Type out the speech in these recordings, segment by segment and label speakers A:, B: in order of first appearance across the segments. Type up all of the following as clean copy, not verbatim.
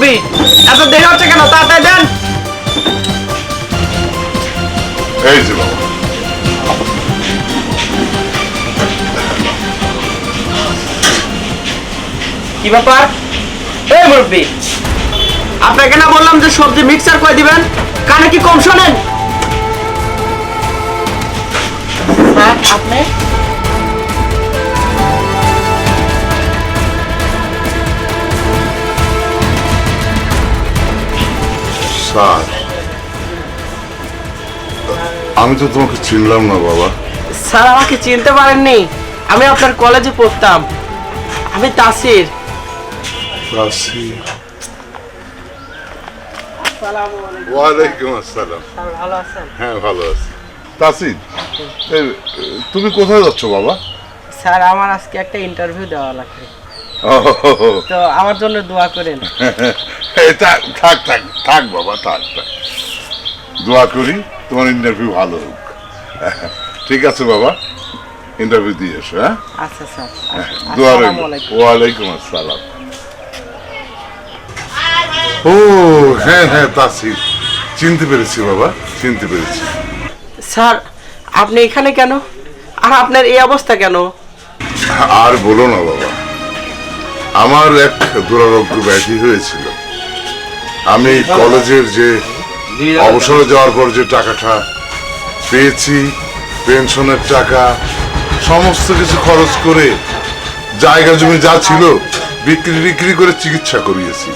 A: মুরব্বি, এত দেরি হচ্ছে কেন? তাড়াতাড়ি দেন।
B: এই যে বাবা,
A: কি ব্যাপার? এই মুরব্বি, আপনাকে না বললাম যে সবজি মিক্সার করে দিবেন? কানে কি কম শোনেন? হ্যাঁ, আপনি
B: স্যার, আমি তো তোমাকে চিনলাম না বাবা।
A: স্যার আমাকে চিনতে পারেননি? আমি আপনার কলেজে পড়তাম। আমি তাসির।
B: তাসির?
A: আসসালামু আলাইকুম।
B: ওয়ালাইকুম আসসালাম।
A: স্যার ভালো আছেন?
B: হ্যাঁ, ভালো আছি। তাসির, তুমি কোথায় যাচ্ছ বাবা?
A: স্যার আমার আজকে একটা ইন্টারভিউ দেওয়া লাগবে,
B: ও,
A: তো আমার জন্য দোয়া করেন।
B: থাক থাক থাক থাক বাবা, থাক থাক। দোয়া করি তোমার ইন্টারভিউ ভালো হোক। ঠিক আছে বাবা, ইন্টারভিউ দিয়ে এসো। হ্যাঁ,
A: আচ্ছা স্যার।
B: দোয়া রইল।
A: আসসালামু আলাইকুম।
B: ওয়ালাইকুম আসসালাম। ও হ্যাঁ হ্যাঁ, তাসির, চিনতে পেরেছি বাবা, চিনতে পেরেছি।
A: স্যার আপনি এখানে কেন? আর আপনার এই অবস্থা কেন?
B: আর বলো না বাবা, আমার এক দুরারোগ্য ব্যাধি হয়েছিল। আমি কলেজের যে অবসরে যাওয়ার পর যে টাকাটা পেয়েছি, পেনশনের টাকা, সমস্ত কিছু খরচ করে জায়গা জমি যা ছিল বিক্রি করে চিকিৎসা করিয়েছি।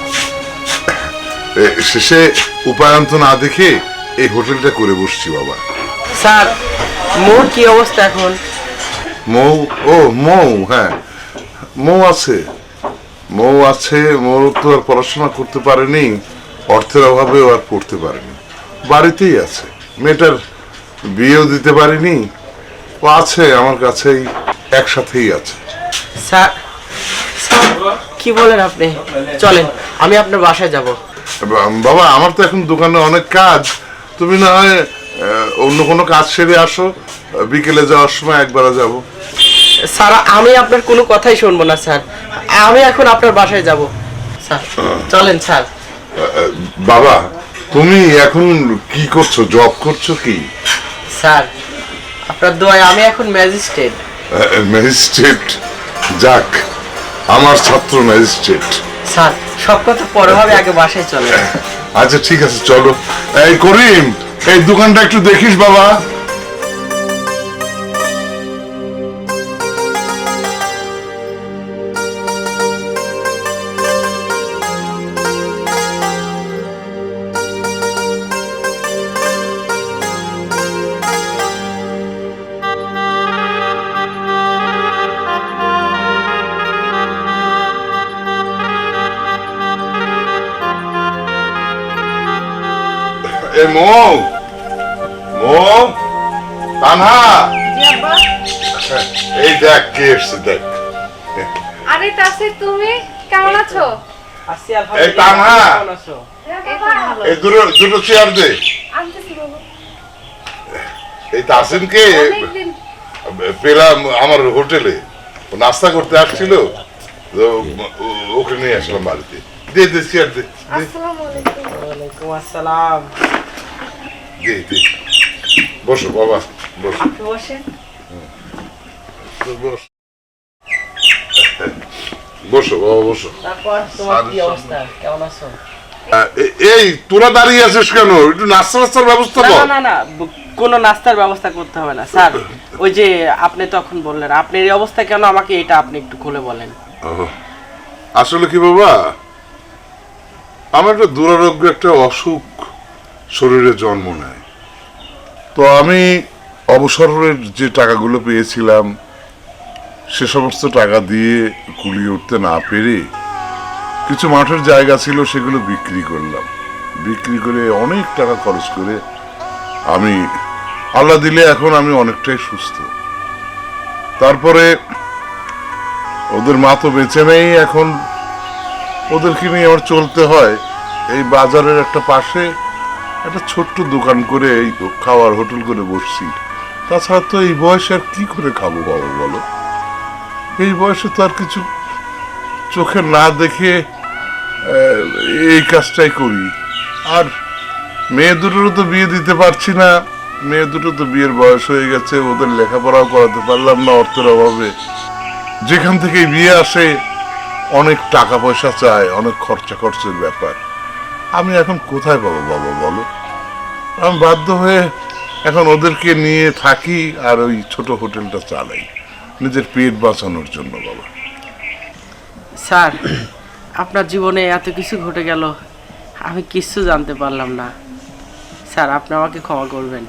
B: শেষে উপায়ন্ত না দেখে এই হোটেলটা করে বসছি বাবা।
A: স্যার মোর কি অবস্থা এখন?
B: মৌ? ও মৌ, হ্যাঁ মৌ আছে, মৌ আছে। মৌ তো আর পড়াশোনা করতে পারেনি, অর্থের অভাবে আর পড়তে পারেনি, বাড়িতেই আছে। মেয়েটার বিয়েও দিতে পারিনি, ও আছে আমার কাছেই, একসাথেই আছে।
A: স্যার কি বলেন আপনি? চলেন আমি আপনার বাসায় যাব।
B: বাবা আমার তো এখন দোকানে অনেক কাজ, তুমি না হয় অন্য কোনো কাজ সেরে আসো, বিকেলে যাওয়ার সময় একবার যাব।
A: স্যার আমি আপনার কোনো কথাই শুনবো না স্যার, আমি এখন আপনার বাসায় যাব। স্যার চলেন স্যার।
B: বাবা তুমি এখন কি করছো, জব করছো কি?
A: স্যার আপনার দোয়ায় আমি এখন ম্যাজিস্ট্রেট।
B: ম্যাজিস্ট্রেট? যাক, আমার ছাত্র ম্যাজিস্ট্রেট।
A: স্যার সব কথা পরে হবে, আগে বাসায় চলেন।
B: আচ্ছা ঠিক আছে, চলো। এই করিম, এই দোকানটা একটু দেখিস বাবা। এ মৌ, মৌ, তানহা, এই দেখ কে এসছে, দেখ।
C: আরে তাসির, তুমি কেমন আছো?
A: আসি
B: এই তানহা,
A: কেমন আছো?
B: এই দুটো চেয়ার দে।
C: আনতেছি বাবু।
B: এই তাসিনকে
C: অনেকদিন
B: পেলাম আমার হোটেলে, ও নাস্তা করতে আসছিল, তো ওকে নিয়ে আসলাম বাড়িতে। দে দে চেয়ার দে,
C: আসসালামু আলাইকুম।
A: ওয়ালাইকুম আসসালাম।
B: দে দে। বসো বাবা, বসো।
A: আপনি বসেন।
B: বস, বসো বাবা, বসো।
A: তারপর তোমার কি অবস্থা, কেমন আছো?
B: এই তোরা দাঁড়িয়ে আছিস কেন? একটু নাস্তার ব্যবস্থা
A: না
B: কর।
A: না না, কোনো নাস্তার ব্যবস্থা করতে হবে না স্যার। ওই যে আপনি তখন বললেন আপনার এই অবস্থা কেন, আমাকে এটা আপনি একটু খুলে বলেন।
B: আসলে কি বাবা, আমার একটা দুরারোগ্য একটা অসুখ শরীরে জন্ম নেয়। তো আমি অবসরের যে টাকাগুলো পেয়েছিলাম, সে সমস্ত টাকা দিয়ে কুলিয়ে উঠতে না পেরে কিছু মাঠের জায়গা ছিল, সেগুলো বিক্রি করলাম। বিক্রি করে অনেক টাকা খরচ করে আমি, আল্লাহ দিলে এখন আমি অনেকটাই সুস্থ। তারপরে ওদের মা তো বেঁচে নেই, এখন ওদেরকে নিয়ে আমার চলতে হয়। এই বাজারের একটা পাশে একটা ছোট্ট দোকান করে এই খাওয়ার হোটেল করে বসছি। তাছাড়া তো এই বয়সে আর কি করে খাবো বাবা বলো? এই বয়সে তো আর কিছু চোখে না দেখে এই কাজটাই করি। আর মেয়ে দুটোরও তো বিয়ে দিতে পারছি না, মেয়ে দুটো তো বিয়ের বয়স হয়ে গেছে, ওদের লেখাপড়াও করাতে পারলাম না অর্থের অভাবে। যেখান থেকে বিয়ে আসে অনেক টাকা পয়সা চায়, অনেক খরচের ব্যাপার। আমি এখন কোথায় পাবো বাবা বলো? আমি বাধ্য হয়ে এখন ওদেরকে নিয়ে থাকি আর ওই ছোট হোটেলটা চালাই নিজের পেট বাঁচানোর জন্য বাবা।
D: স্যার, আপনার জীবনে এত কিছু ঘটে গেল, আমি কিচ্ছু জানতে পারলাম না। স্যার, আপনি আমাকে ক্ষমা করবেন।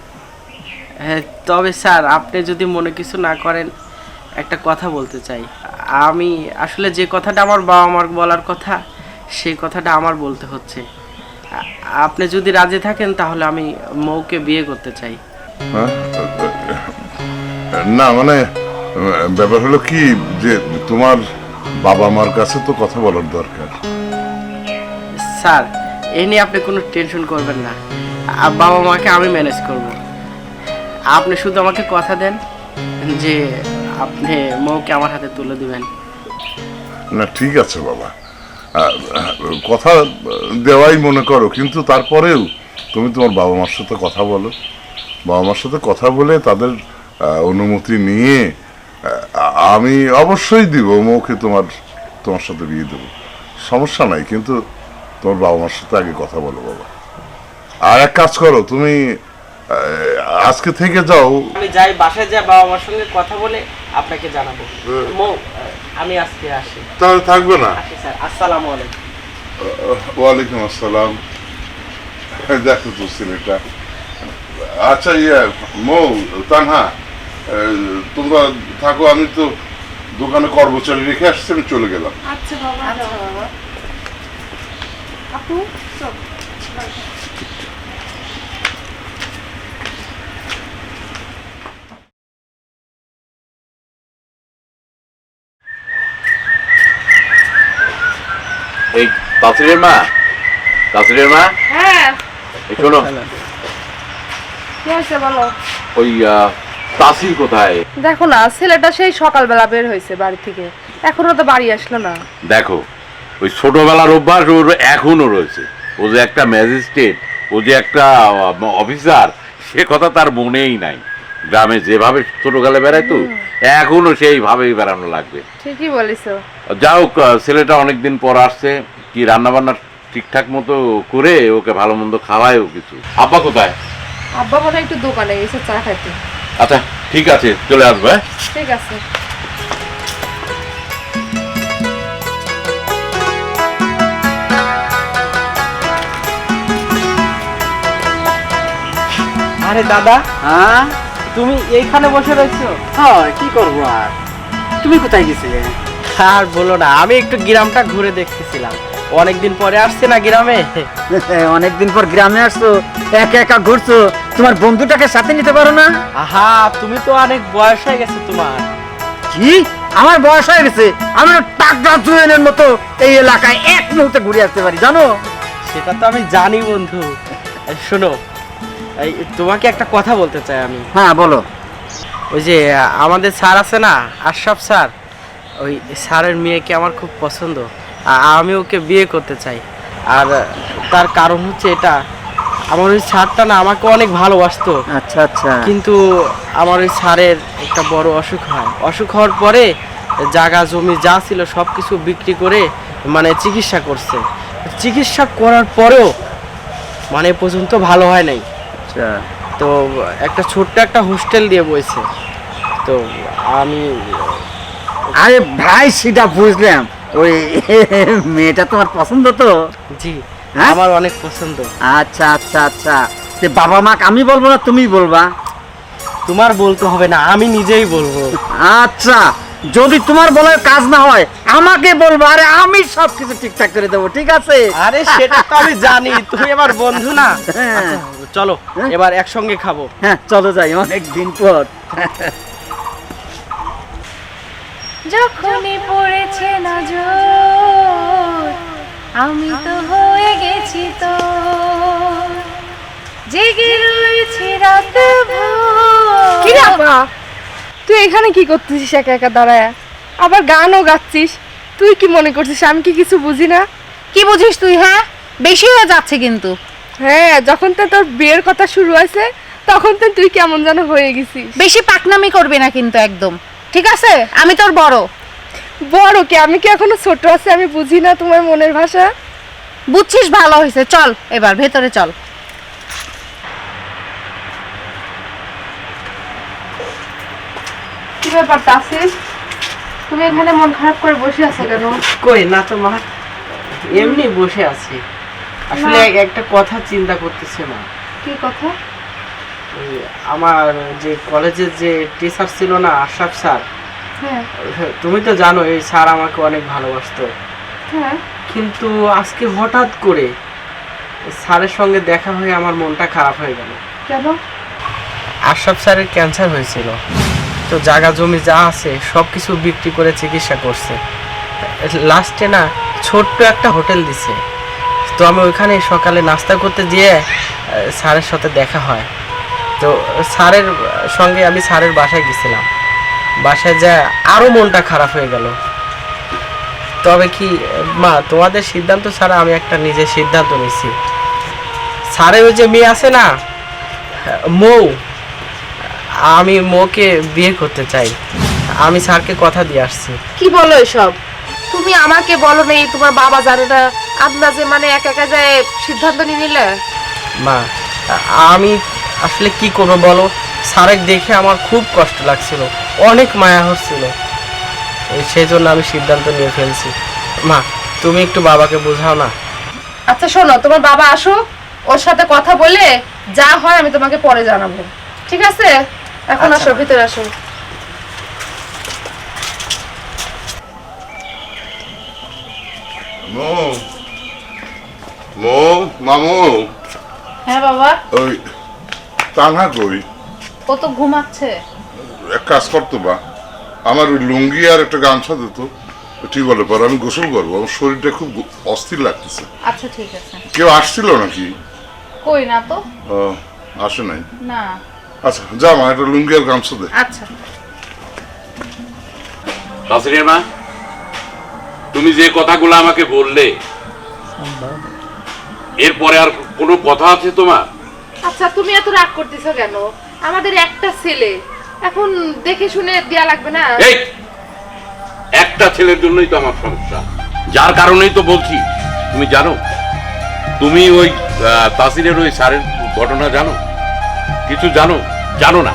D: হ্যাঁ, তবে স্যার, আপনি যদি মনে কিছু না করেন, একটা কথা বলতে চাই। আমি আসলে যে কথাটা আমার বাবা মার বলার কথা, সেই কথাটা আমার বলতে হচ্ছে। আপনি যদি রাজি থাকেন তাহলে আমি মৌকে বিয়ে করতে চাই।
B: হ্যাঁ? না মানে ব্যাপার হলো কি যে তোমার বাবা মার কাছে তো কথা বলার দরকার।
D: স্যার, এ নিয়ে আপনি কোনো টেনশন করবেন না, বাবা মাকে আমি ম্যানেজ করব। আপনি শুধু আমাকে কথা দেন যে আপনি মৌকে আমার হাতে তুলে দিবেন।
B: না ঠিক আছে বাবা, কথা দেওয়াই মনে করো, কিন্তু তারপরেও তুমি তোমার বাবা মার সাথে কথা বলো। বাবা মার সাথে কথা বলে তাদের অনুমতি নিয়ে আমি অবশ্যই দিব মৌকে তোমার সাথে বিয়ে দেবো, সমস্যা নাই। কিন্তু তোমার বাবা মার সাথে আগে কথা বলো বাবা। আর এক কাজ করো, তুমি আজকে থেকে যাও।
D: আমি যাই, বাসায় যাই, বাবা মার সঙ্গে কথা বলে আপনাকে জানাবো। মৌ, আমি আজকে আসি।
B: তাহলে থাকবে না?
D: আসি স্যার, আসসালামু আলাইকুম।
B: ওয়ালাইকুম আসসালাম। দেখো তো ছেলেটা। আচ্ছা মৌ, তানহা, তোমরা থাকো, আমি তো দোকানে কর্মচারী রেখে আসছি, আমি চলে গেলাম।
C: আচ্ছা বাবা, আচ্ছা বাবা। আপু চল।
E: এই তাসিরের মা, তাসিরের মা,
C: হ্যাঁ,
E: এই শোনো,
C: কি হয়েছে বলো?
E: ওই তাসির কোথায়?
C: দেখো না, ছেলেটা সেই সকালবেলা বের হয়েছে বাড়ি থেকে, এখনো তো বাড়ি আসলো না।
E: দেখো, ওই ছোটবেলার অভ্যাস ওর এখনো রয়েছে। ও যে একটা ম্যাজিস্ট্রেট, ও যে একটা অফিসার, সে কথা তার মনেই নাই। গ্রামে যেভাবে ছোটকালে বেড়াইতো, এখনো সেইভাবেই বেড়ানো লাগবে।
C: ঠিকই বলিছো।
E: যাই হোক, ছেলেটা অনেকদিন পর আসছে, কি রান্না বান্না ঠিকঠাক মতো করে ওকে ভালো মন্দ খাওয়ায়ও কিছু। আব্বা কোথায়?
C: আব্বা মনে হয় একটু দোকানে গেছে চা খাইতে।
E: আচ্ছা ঠিক আছে, চলে আসবে।
C: ঠিক আছে।
D: আরে দাদা,
F: হ্যাঁ
D: তুমি এইখানে বসে রয়েছো?
F: হ্যাঁ, কি করবো আর? তুমি কোথায় গেছিলে?
D: আর বলো না, আমি একটু গ্রামটা ঘুরে দেখতেছিলাম। অনেকদিন পরে আসছে না গ্রামে।
F: অনেকদিন পর গ্রামে আসছো, একা একা ঘুরছো, তোমার বন্ধুটাকে সাথে নিতে পারো না?
D: আহা, তুমি তো অনেক বয়স হয়ে গেছে তোমার।
F: কি আমার বয়স হয়ে গেছে? আমি টাকা জুয়েনের মতো এই এলাকায় এক মুহূর্তে ঘুরে আসতে পারি, জানো?
D: সেটা তো আমি জানি বন্ধু। এই শোনো, এই তোমাকে একটা কথা বলতে চাই আমি।
F: হ্যাঁ বলো।
D: ওই যে আমাদের স্যার আছে না, আশরাফ স্যার, ওই স্যারের মেয়েকে আমার খুব পছন্দ। আমি ওকে বিয়ে করতে চাই। আর তার কারণ হচ্ছে এটা, আমার ওই স্যারটা না আমাকে অনেক ভালোবাসতো।
F: আচ্ছা আচ্ছা।
D: কিন্তু আমার ওই স্যারের একটা বড় অসুখ হয়। অসুখ হওয়ার পরে জায়গা জমি যা ছিল সব কিছু বিক্রি করে মানে চিকিৎসা করছে। চিকিৎসা করার পরেও মানে এ পর্যন্ত ভালো হয় নাই।
F: আচ্ছা।
D: তো একটা ছোট্ট একটা হোস্টেল দিয়ে বইছে। তো আমি,
F: আরে ভাই, সেটা বুঝলাম। ওই মেয়েটা তোমার পছন্দ তো?
D: জি,
F: হ্যাঁ?
D: আমার অনেক পছন্দ।
F: আচ্ছা আচ্ছা আচ্ছা। তে বাবা মা আমি বলবো না তুমি বলবা?
D: তোমার বলতে হবে না, আমি নিজেই বলবো।
F: আচ্ছা, যদি তোমার বলার কাজ না হয় আমাকে বলবা, আরে আমি সবকিছু ঠিকঠাক করে দেবো, ঠিক আছে?
D: আরে সেটা তো আমি জানি, তুমি আমার বন্ধু না।
F: হ্যাঁ।
D: আচ্ছা, চলো এবার একসঙ্গে খাবো।
F: হ্যাঁ চলো যাই, অনেক দিন পর।
C: যখনই পড়েছে নজর, আমি তো হয়ে গেছি তো, জেগে রয়েছি রাত ভোর। কি রাপা, তুই এখানে কি করতেছিস একা একা দাঁড়ায়? আবার গানও গাচ্ছিস? তুই কি মনে করছিস আমি কি কিছু বুঝি না? কি বুঝিস তুই? হ্যাঁ, বেশি হয়ে যাচ্ছে কিন্তু।
G: হ্যাঁ, যখন তো তোর বিয়ের কথা শুরু হয়েছে তখন তো তুই কেমন যেন হয়ে গেছিস।
C: বেশি পাকনামি করবি না কিন্তু একদম, ঠিক আছে? আমি তোর বড়।
G: বড় কি? আমি কি এখনো ছোট আছি? আমি বুঝি না তোমার মনের ভাষা।
C: বুঝছিস, ভালো হয়েছে। চল এবার ভেতরে চল।
G: কি ব্যাপার তাসির, তুমি এখানে মন খারাপ করে বসে আছো কেন?
D: কই না তো মা, এমনি বসে আছি। আসলে একটা কথা চিন্তা করতেছে মা।
G: কি কথা?
D: ওই আমার যে কলেজের যে টিচার ছিল না, আশরাফ স্যার,
G: হ্যাঁ
D: তুমি তো জানো এই স্যার আমাকে অনেক ভালোবাসতো।
G: হ্যাঁ।
D: কিন্তু আজকে হঠাৎ করে স্যারের সঙ্গে দেখা হয়ে আমার মনটা খারাপ হয়ে গেল।
G: কেন?
D: আশরাফ স্যারের ক্যান্সার হয়েছিল, তো জায়গা জমি যা আছে সব কিছু বিক্রি করে চিকিৎসা করছে। লাস্টে না ছোট্ট একটা হোটেল দিছে। তো আমি ওইখানে সকালে নাস্তা করতে গিয়ে স্যারের সাথে দেখা হয়। তো স্যারের সঙ্গে আমি স্যারের বাসায় গেছিলাম। বাসায় যা আরও মনটা খারাপ হয়ে গেল। তবে কি মা, তোমাদের সিদ্ধান্ত ছাড়া আমি একটা নিজের সিদ্ধান্ত নিচ্ছি। স্যারের ওই যে মেয়ে আছে না, মৌ, আমি মৌকে বিয়ে করতে চাই। আমি স্যারকে কথা দিয়ে আসছি।
G: কি বলো এসব? তুমি আমাকে বলো নেই, তোমার বাবা জানে না, আন্দাজে মানে একা একা যায় সিদ্ধান্ত নিয়ে নিলে?
D: মা, আমি আসলে কি করবো বলো, স্যারের দেখে আমার খুব কষ্ট লাগছিল, অনেক মায়া হচ্ছিল। সেই জন্য আমি সিদ্ধান্ত নিয়ে ফেলছি। মা, তুমি একটু বাবাকে বোঝাও না।
G: আচ্ছা শোনো, তোমার বাবা আসুক, ওর সাথে কথা বলে যা হয় আমি তোমাকে পরে জানাবো, ঠিক আছে? এখন
D: আচ্ছা।
G: আসো, ভিতরে আসো।
B: মো মো মামু,
C: হ্যাঁ বাবা।
B: ওই তানহা কই?
C: ও তো ঘুমাচ্ছে।
B: এক কাজ করতো বা, আমার ওই লুঙ্গি আর একটা গামছা দিত, ঠিক বলে পর আমি গোসল করবো, আমার শরীরটা খুব অস্থির লাগতেছে।
C: আচ্ছা ঠিক আছে।
B: কেউ আসছিল নাকি?
C: কই না তো।
B: ও, আসে নাই।
C: না।
B: আচ্ছা যা মা, একটা লুঙ্গি আর গামছা দে।
C: আচ্ছা।
E: তাসরিনের মা, তুমি যে কথাগুলো আমাকে বললে, এরপরে আর কোনো কথা আছে তোমার?
G: আচ্ছা তুমি এত রাগ করতেছো কেন? আমাদের একটা ছেলে, এখন দেখে শুনে দেয়া লাগবে না?
E: এই একটা ছেলের জন্যই তো আমার সমস্যা, যার কারণেই তো বলছি। তুমি জানো, তুমি ওই তাসিরের ওই স্যারের ঘটনা জানো? কিছু জানো? জানো না।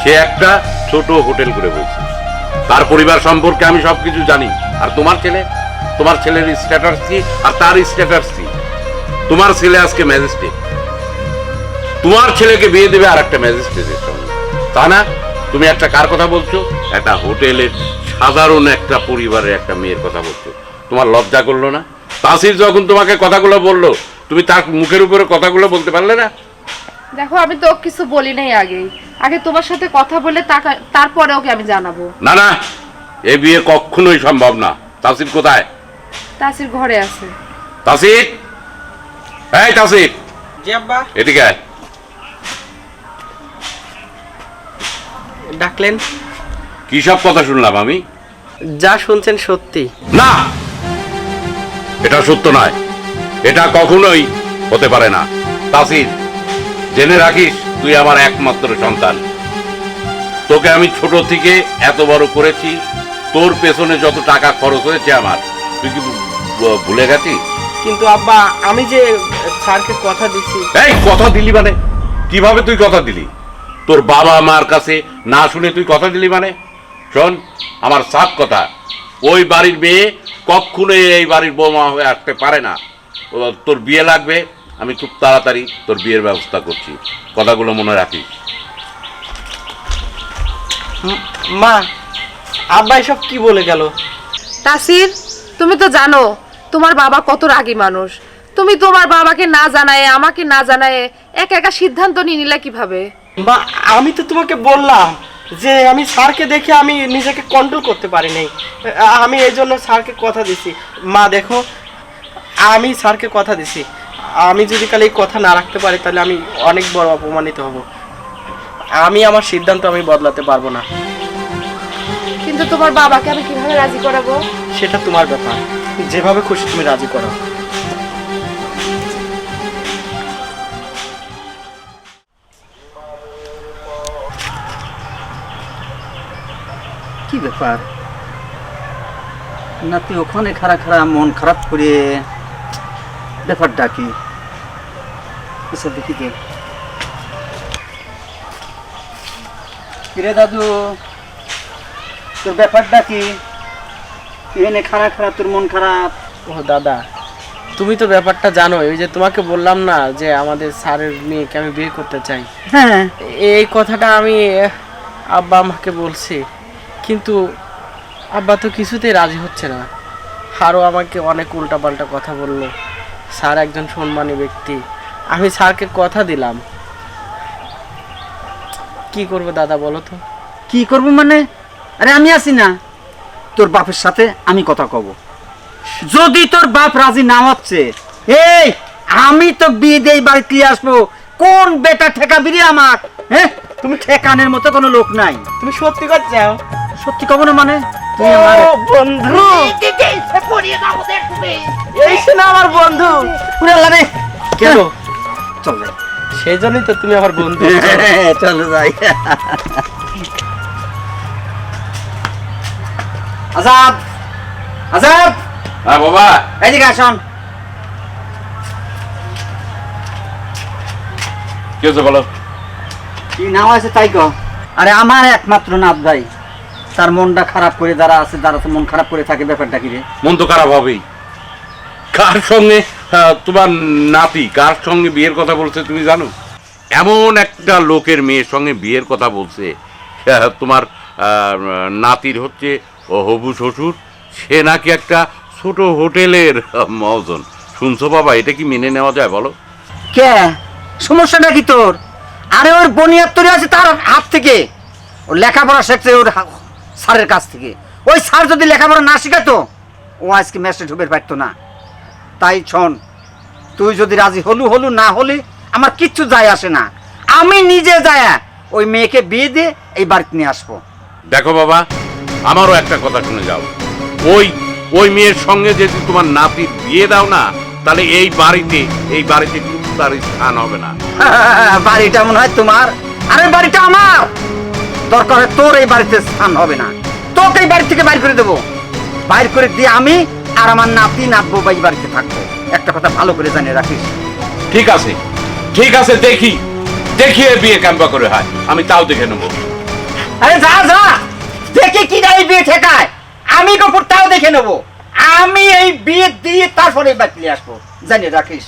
E: সে একটা ছোট হোটেল করে বলছে, তার পরিবার সম্পর্কে আমি সবকিছু জানি। আর তোমার ছেলের স্ট্যাটাস কি আর তার স্ট্যাটাস কি? তোমার ছেলে আজকে ম্যাজিস্ট্রেট, তোমার ছেলেকে বিয়ে দেবে আর একটা ম্যাজিস্ট্রেটের সঙ্গে, তা না? তুমি একটা কার কথা বলছো? একটা হোটেলের সাধারণ একটা পরিবারের একটা মেয়ের কথা বলছো। তোমার লজ্জা করলো না? তাসির যখন তোমাকে কথাগুলো বললো, তুমি তার মুখের উপরে কথাগুলো বলতে পারলে না?
G: দেখো, আমি তো কিছু বলি নাই আগে তোমার সাথে কথা বলে তারপরে ওকে আমি জানাবো।
E: না না, এ বিয়ে কখনোই সম্ভব না। তাসির কোথায়?
G: তাসির ঘরে আছে।
E: তাসির, এই তাসির,
D: জি আব্বা।
E: এদিকে আয়।
D: ডাকলেন?
E: কি সব কথা শুনলাম আমি?
D: যা শুনছেন সত্যি?
E: না, এটা সত্য নয়, এটা কখনোই হতে পারে না। তাসির, জেনে রাখিস, তুই আমার একমাত্র সন্তান। তোকে আমি ছোট থেকে এত বড় করেছি, তোর পেছনে যত টাকা খরচ হয়েছে আমার, তুই কি ভুলে গেছিস?
D: কিন্তু আব্বা, আমি যে স্যারকে কথা দিছি।
E: এই কথা দিলি মানে? কিভাবে তুই কথা দিলি? তোর বাবা মার কাছে না শুনে তুই কথা দিলি মানে? শোন, আমার সাফ কথা, ওই বাড়ির মেয়ে কখনোই এই বাড়ির বৌমা হয়ে আসতে পারে না। তোর বিয়ে লাগবে, আমি খুব তাড়াতাড়ি তোর বিয়ের ব্যবস্থা করছি। কথাগুলো মনে রাখিস।
D: মা, আব্বা এসব কি বলে গেল?
G: তাসির, তুমি তো জানো তোমার বাবা কত রাগী মানুষ। তুমি তোমার বাবাকে না জানায়, আমাকে না জানায় একা একা সিদ্ধান্ত নিয়ে নিলে কিভাবে?
D: মা, আমি তো তোমাকে বললাম যে আমি স্যারকে দেখে আমি নিজেকে কন্ট্রোল করতে পারি নাই। আমি এই জন্য স্যারকে কথা দিছি। মা দেখো, আমি স্যারকে কথা দিছি, আমি যদি কাল এই কথা না রাখতে পারি তাহলে আমি অনেক বড় অপমানিত হব। আমি আমার সিদ্ধান্ত আমি বদলাতে পারবো না।
G: কিন্তু তোমার বাবাকে আমি কিভাবে রাজি করাবো?
D: সেটা তোমার ব্যাপার।
F: যেভাবে খুশি তুমি রাজি করো। কি ব্যাপার নাতি ওখানে খাড়া খাড়া মন খারাপ করে, ব্যাপারটা কি? আচ্ছা দেখি তো। কিরে দাদু, তোর ব্যাপারটা কি? তুই এনে খারাপ খারাপ, তোর মন খারাপ?
D: ও দাদা, তুমি তো ব্যাপারটা জানো, ওই যে তোমাকে বললাম না যে আমাদের স্যারের মেয়েকে আমি বিয়ে করতে চাই।
F: হ্যাঁ,
D: এই কথাটা আমি আব্বা আমাকে বলছি, কিন্তু আব্বা তো কিছুতেই রাজি হচ্ছে না। আরও আমাকে অনেক উল্টাপাল্টা কথা বললো। স্যার একজন সম্মানী ব্যক্তি, আমি স্যারকে কথা দিলাম। কি করবো দাদা বলো তো?
F: কি করব মানে? আরে আমি আছি না, তোর বাপের সাথে আমি কথা কব। যদি তোর বাপ রাজি না হচ্ছে, এই আমি তো বিয়ে দিয়ে বাড়িতে আসবো। কোন বেটা ঠেকাবি রে আমার? হ্যাঁ, তুমি ঠেকানের মতো কোনো লোক নাই।
D: তুমি সত্যি কথা চাও?
F: সত্যি কব না মানে? তুই আমার
D: বন্ধু, এই শোনা আমার বন্ধু।
F: পুরো লাগে
D: কেন?
F: চল যাই।
D: সেই জন্যই তো তুমি আমার বন্ধু।
F: চলো যাই। আজাদ, আজাদ,
E: হ্যাঁ বাবা,
F: এদিকে আসুন।
E: কি হচ্ছে বলো?
F: কি নাম আছে তাই কো? আরে আমার একমাত্র নাথ ভাই, তার মনটা খারাপ করে যারা আছে, যারা তো মন খারাপ করে থাকে, ব্যাপারটা কি রে?
E: মন তো খারাপ হবেই। কার সঙ্গে তোমার নাতি কার সঙ্গে বিয়ের কথা বলছে তুমি জানো? এমন একটা লোকের মেয়ের সঙ্গে বিয়ের কথা বলছে। তোমার নাতির হচ্ছে হবু শ্বশুর, সে নাকি একটা ছোট হোটেলের মহাজন। শুনছো বাবা, এটা কি মেনে নেওয়া যায় বলো?
F: কে সমস্যাটা কি তোর? আরে ওর বনিয়াদ তৈরি আছে তার হাত থেকে, ওর লেখাপড়া শিখছে ওর স্যারের কাছ থেকে। ওই স্যার যদি লেখাপড়া না শিখাতো, ও আজকে ম্যাচে ঢুকে পারতো না। তাই শোন, তুই যদি রাজি হলু না হলে আমার কিচ্ছু যায় আসে না। আমি নিজে যায় ওই মেয়েকে বিয়ে দিয়ে এই বাড়িতে নিয়ে আসবো।
E: দেখো বাবা, আমারও একটা কথা শুনে যাও। ওই মেয়ের সঙ্গে যদি তোমার নাতির বিয়ে দাও না, তাহলে এই বাড়িতে কিন্তু তার স্থান হবে না।
F: বাড়িটা মনে হয় তোমার, আরে বাড়িটা আমার। দরকার হয় তোর এই বাড়িতে স্থান হবে না, তোকে এই বাড়ি থেকে বাইর করে দেবো। বাইর করে দিয়ে আমি আর আমার নাতি নাতবো এই বাড়িতে থাকবো। একটা কথা ভালো করে জানিয়ে রাখিস।
E: ঠিক আছে, দেখি এ বিয়ে ক্যাম্পা করে হয়, আমি তাও দেখে নেবো।
F: আরে যা যা, দেখে কি না এই বিয়ে ঠেকায়, আমি কপুরটাও দেখে নেবো। আমি এই বিয়ে দিয়ে তারপরে এই বাড়িতে নিয়ে আসবো, জানিয়ে রাখিস।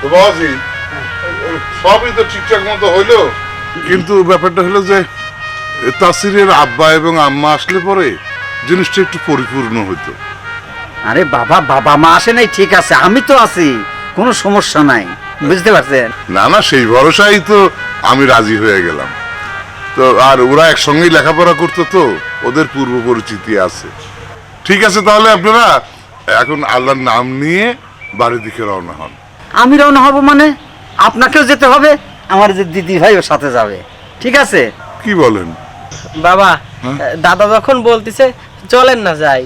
B: তো বাবাজি, সবই তো ঠিকঠাক মতো হইলো, কিন্তু ব্যাপারটা হলো যে তাসিরের আব্বা এবং আম্মা আসলে পরে জিনিসটা একটু পরিপূর্ণ হইতো।
F: আরে বাবা মা আসে নাই, ঠিক আছে, আমি তো আছি, কোনো সমস্যা নাই, বুঝতে পারছেন?
B: না, সেই ভরসাই তো আমি রাজি হয়ে গেলাম। তো আর ওরা একসঙ্গেই লেখাপড়া করতো, তো ওদের পূর্ব পরিচিতি আছে। ঠিক আছে, তাহলে আপনারা এখন আল্লাহর নাম নিয়ে বাড়ির দিকে রওনা হন।
F: আমি রওনা হব মানে? আপনাকেও যেতে হবে, আমার যে দিদি ভাই ওর সাথে যাবে। ঠিক আছে?
B: কি বলেন?
D: বাবা, দাদা যখন বলতেছে চলেন না যাই।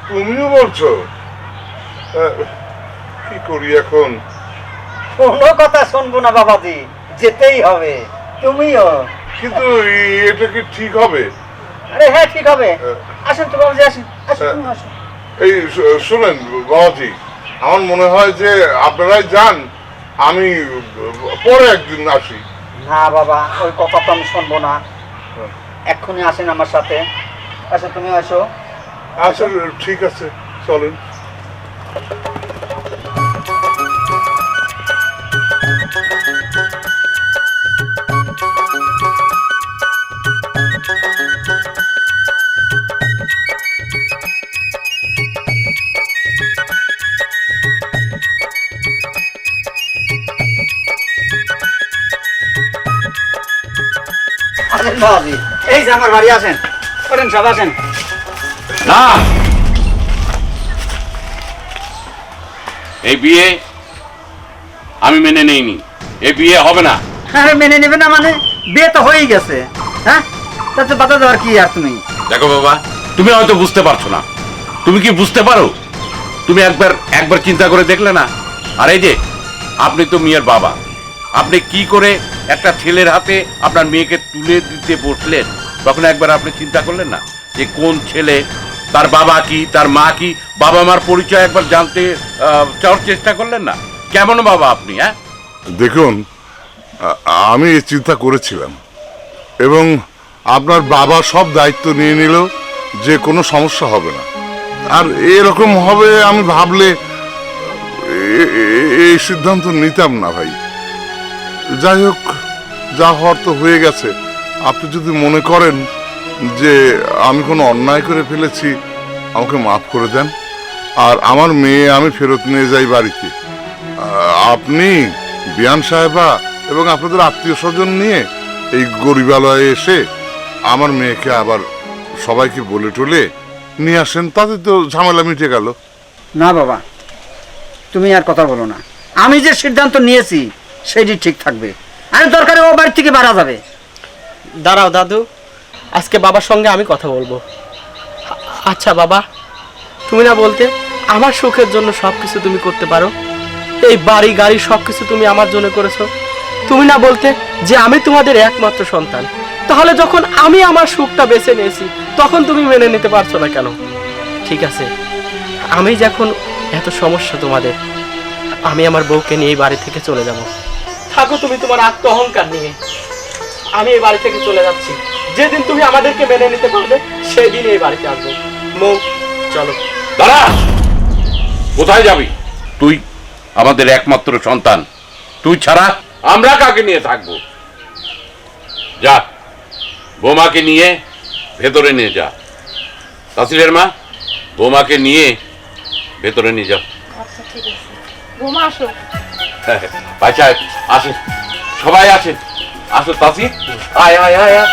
B: তুমিও বলছো? কি করি এখন?
F: কোনো কথা শুনবো না বাবাজি, যেতেই হবে। তুমিও।
B: কিন্তু এটা কি ঠিক হবে?
F: আরে হ্যাঁ, ঠিক হবে। আসুন তো বাবাজি, আসুন আসুন, তুমি আসুন।
B: এই শুনেন বাবাজি, আমার মনে হয় যে আপনারাই যান, আমি পরে একদিন আসি।
F: না বাবা, ওই কথা তো আমি শুনবো না। এক্ষুনি আসেন আমার সাথে। আসো, তুমি আসো।
B: আচ্ছা ঠিক আছে, চলেন।
F: আসেন বাবাজি, এই যে আমার বাড়ি, আসেন, করেন সব, আসেন।
E: না, এই বিয়ে আমি মেনে নেইনি। এ বিয়ে হবে না।
F: হ্যাঁ মেনে নেবে না মানে? বিয়ে তো হয়েই গেছে। হ্যাঁ তাতে বাধা দেওয়ার কি আর তুমি?
E: দেখো বাবা, তুমি হয়তো বুঝতে পারছো না। তুমি কি বুঝতে পারো? তুমি একবার চিন্তা করে দেখলে না? আর এই যে আপনি তো মেয়ের বাবা, আপনি কি করে একটা ছেলের হাতে আপনার মেয়েকে তুলে দিতে বসলেন, তখন একবার আপনি চিন্তা করলেন না যে কোন ছেলে, তার বাবা কি, তার মা কি, বাবা মার পরিচয় একবার জানতে চাওয়ার চেষ্টা করলেন না? কেমন বাবা আপনি? হ্যাঁ
B: দেখুন, আমি এই চিন্তা করেছিলাম এবং আপনার বাবা সব দায়িত্ব নিয়ে নিল যে কোনো সমস্যা হবে না। আর এরকম হবে আমি ভাবলে এই সিদ্ধান্ত নিতাম না ভাই। যাই হোক, যা হওয়ার তো হয়ে গেছে। আপনি যদি মনে করেন যে আমি কোনো অন্যায় করে ফেলেছি, আমাকে মাফ করে দেন আর আমার মেয়ে আমি ফেরত নিয়ে যাই বাড়িতে। আপনি, বিয়ান সাহেবা এবং আপনাদের আত্মীয় স্বজন নিয়ে এই গরিবালয়ে এসে আমার মেয়েকে আবার সবাইকে বলে টলে নিয়ে আসেন, তাতে তো ঝামেলা মিটে গেল।
F: না বাবা, তুমি আর কথা বলো না। আমি যে সিদ্ধান্ত নিয়েছি সেটি ঠিক থাকবে। আর দরকারে ও বাড়ি থেকে বাড়া যাবে।
D: দাঁড়াও দাদু, আজকে বাবার সঙ্গে আমি কথা বলবো। আচ্ছা বাবা, তুমি না বলতে আমার সুখের জন্য সব কিছু তুমি করতে পারো? এই বাড়ি গাড়ি সব কিছু তুমি আমার জন্য করেছো। তুমি না বলতে যে আমি তোমাদের একমাত্র সন্তান। তাহলে যখন আমি আমার সুখটা বেছে নিয়েছি, তখন তুমি মেনে নিতে পারছো না কেন? ঠিক আছে, আমি যখন এত সমস্যা তোমাদের, আমি আমার বউকে নিয়ে এই বাড়ি থেকে চলে যাব। থাকো তুমি তোমার আত্ম অহংকার নিয়ে। আমি এই বাড়ি থেকে চলে যাচ্ছি। যেদিন তুমি আমাদেরকে মেনে নিতে পারবে, সেই দিন এই বাড়িতে আসবো। মৌ, চলো।
E: দাঁড়া, কোথায় যাবি? তুই আমাদের একমাত্র সন্তান, তুই ছাড়া আমরা কাকে নিয়ে থাকবো? যা, বোমাকে নিয়ে ভেতরে নিয়ে যা। তাসিরের মা, বোমাকে নিয়ে ভেতরে নিয়ে যাও।
G: আচ্ছা ঠিক আছে, বোমা আসো।
E: ভাই সাহেব আসেন, সবাই আসেন, আসো তাসির, আয় আয় আয় আয়।